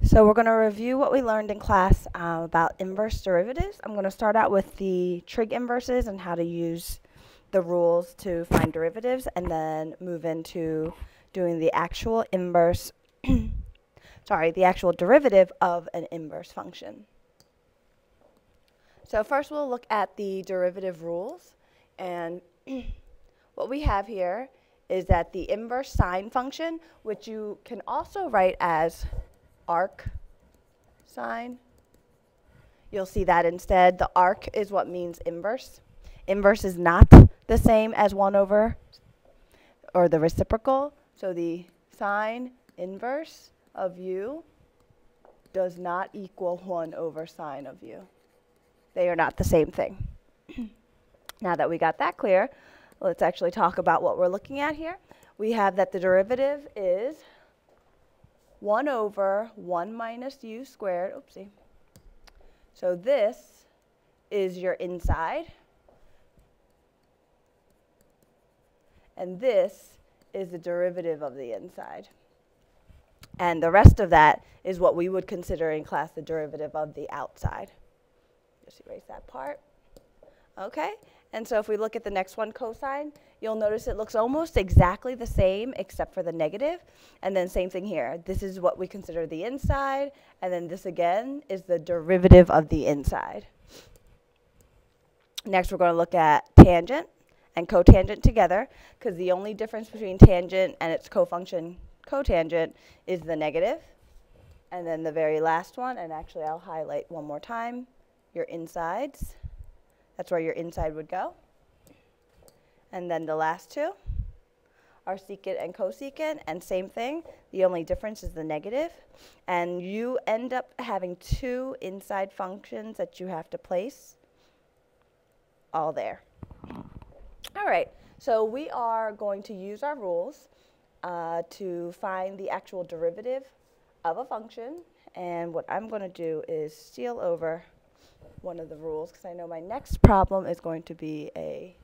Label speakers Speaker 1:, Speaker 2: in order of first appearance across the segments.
Speaker 1: So we're going to review what we learned in class about inverse derivatives. I'm going to start out with the trig inverses and how to use the rules to find derivatives, and then move into doing the actual inverse, the actual derivative of an inverse function. So first we'll look at the derivative rules, and what we have here is that the inverse sine function, which you can also write as arc sine. You'll see that instead. The arc is what means inverse. Inverse is not the same as 1 over or the reciprocal. So the sine inverse of u does not equal 1 over sine of u. They are not the same thing. Now that we got that clear, let's actually talk about what we're looking at here. We have that the derivative is 1 over 1 minus u squared. Oopsie. So this is your inside. And this is the derivative of the inside. And the rest of that is what we would consider in class the derivative of the outside. Just erase that part. Okay, and so if we look at the next one, cosine, you'll notice it looks almost exactly the same except for the negative. And then same thing here. This is what we consider the inside, and then this again is the derivative of the inside. Next we're going to look at tangent and cotangent together, because the only difference between tangent and its cofunction cotangent is the negative. And then the very last one, and actually I'll highlight one more time, your insides. That's where your inside would go. And then the last two are secant and cosecant, and same thing. The only difference is the negative. And you end up having two inside functions that you have to place all there. All right, so we are going to use our rules to find the actual derivative of a function. And what I'm going to do is steal over one of the rules, because I know my next problem is going to be a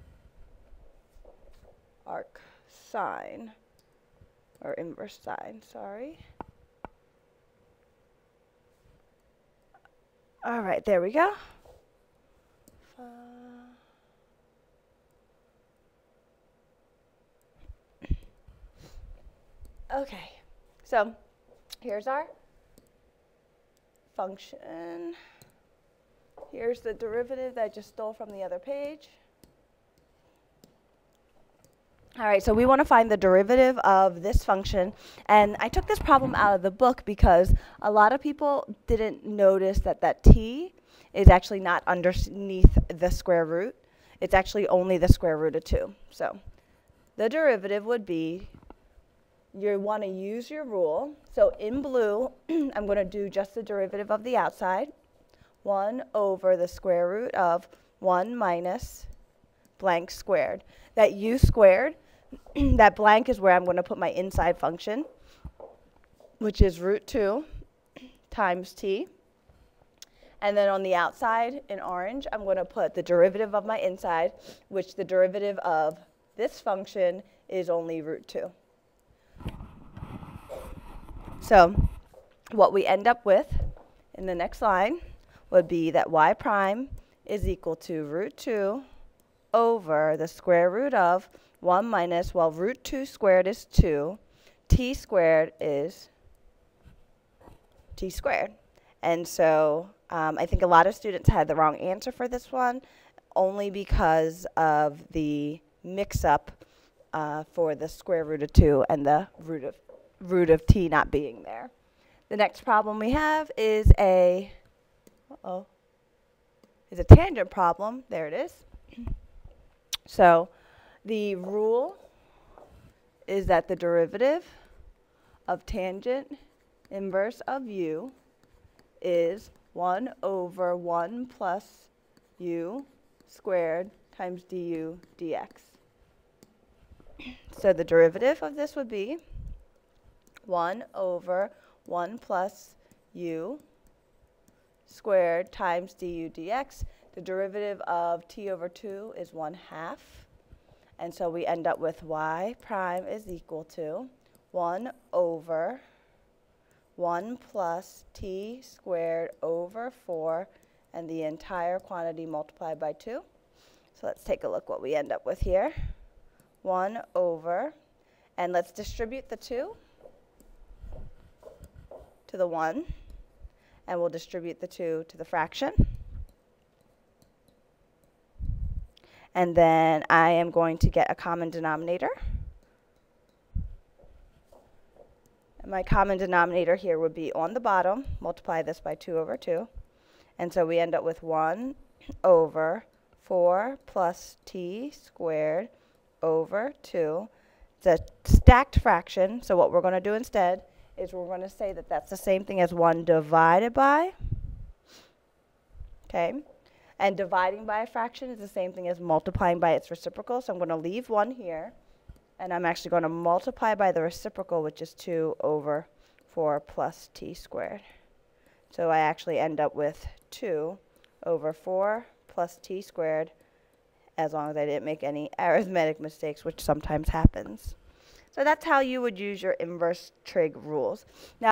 Speaker 1: arc sine, or inverse sine, sorry. All right, there we go. Okay, so here's our function. Here's the derivative that I just stole from the other page. All right, so we want to find the derivative of this function. And I took this problem out of the book because a lot of people didn't notice that that t is actually not underneath the square root. It's actually only the square root of 2. So the derivative would be, you want to use your rule. So in blue, I'm going to do just the derivative of the outside. 1 over the square root of 1 minus blank squared. That u squared, that blank is where I'm going to put my inside function, which is root 2 times t. And then on the outside, in orange, I'm going to put the derivative of my inside, which the derivative of this function is only root 2. So what we end up with in the next line would be that y prime is equal to root 2 over the square root of 1 minus, well, root 2 squared is 2, t squared is t squared. And so I think a lot of students had the wrong answer for this one, only because of the mix-up for the square root of 2 and the root of t not being there. The next problem we have is a tangent problem. There it is. So the rule is that the derivative of tangent inverse of u is 1 over 1 plus u squared times du dx. So the derivative of this would be 1 over 1 plus u squared times du dx. The derivative of t over 2 is 1/2. And so we end up with y prime is equal to 1 over 1 plus t squared over 4, and the entire quantity multiplied by 2. So let's take a look what we end up with here. 1 over, and let's distribute the 2 to the 1, and we'll distribute the 2 to the fraction. And then I am going to get a common denominator. And my common denominator here would be on the bottom, multiply this by 2 over 2. And so we end up with 1 over 4 plus t squared over 2. It's a stacked fraction, so what we're going to do instead is we're going to say that that's the same thing as 1 divided by. Okay? And dividing by a fraction is the same thing as multiplying by its reciprocal, so I'm going to leave 1 here. And I'm actually going to multiply by the reciprocal, which is 2 over 4 plus t squared. So I actually end up with 2 over 4 plus t squared, as long as I didn't make any arithmetic mistakes, which sometimes happens. So that's how you would use your inverse trig rules. Now,